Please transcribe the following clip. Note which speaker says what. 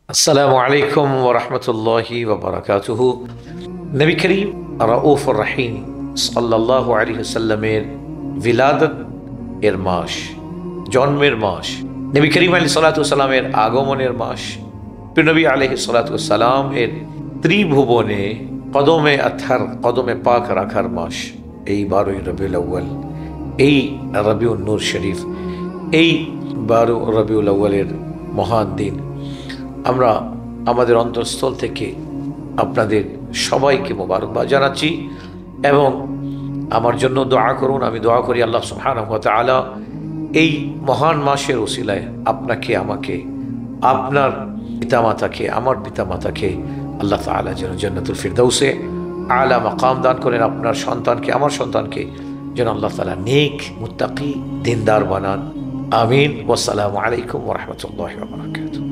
Speaker 1: আসসালামু আলাইকুম ওয়া রাহমাতুল্লাহি ওয়া বারাকাতুহু। নবী করিম রাউফুর রহিম সাল্লাল্লাহু আলাইহি ওয়াসাল্লামের বিলাদত এর মাস, জন্মের মাস, নবী করিম আলাইহিস সালাতু ওয়াসালামের আগমনের মাস, নবী আলাইহিস সালাতু ওয়াসালাম এর ত্রিভুবনে কদমে আতহার, কদমে পাক রাখার মাস এই 12ই রবিউল আউয়াল, এই রবিউন নূর শরীফ, এই 12 রবিউল আউয়ালের মহান দিন। আমরা আমাদের অন্তঃস্থল থেকে আপনাদের সবাইকে মোবারকবাদ জানাচ্ছি এবং আমার জন্য দোয়া করুন। আমি দোয়া করি আল্লাহ সুবহানাহু ওয়া তাআলা এই মহান মাসের ওসিলায় আপনাকে, আমাকে, আপনার পিতামাতাকে, আমার পিতামাতাকে আল্লাহ তাআলা যেন জান্নাতুল ফিরদাউসে আলা মাকাম দান করেন। আপনার সন্তানকে, আমার সন্তানকে যেন আল্লাহ তাআলা নেক, মুত্তাকি, দিনদার বানান। আমিন। ওয়াসসালামু আলাইকুম ওয়া রাহমাতুল্লাহি ওয়া বারাকাতুহু।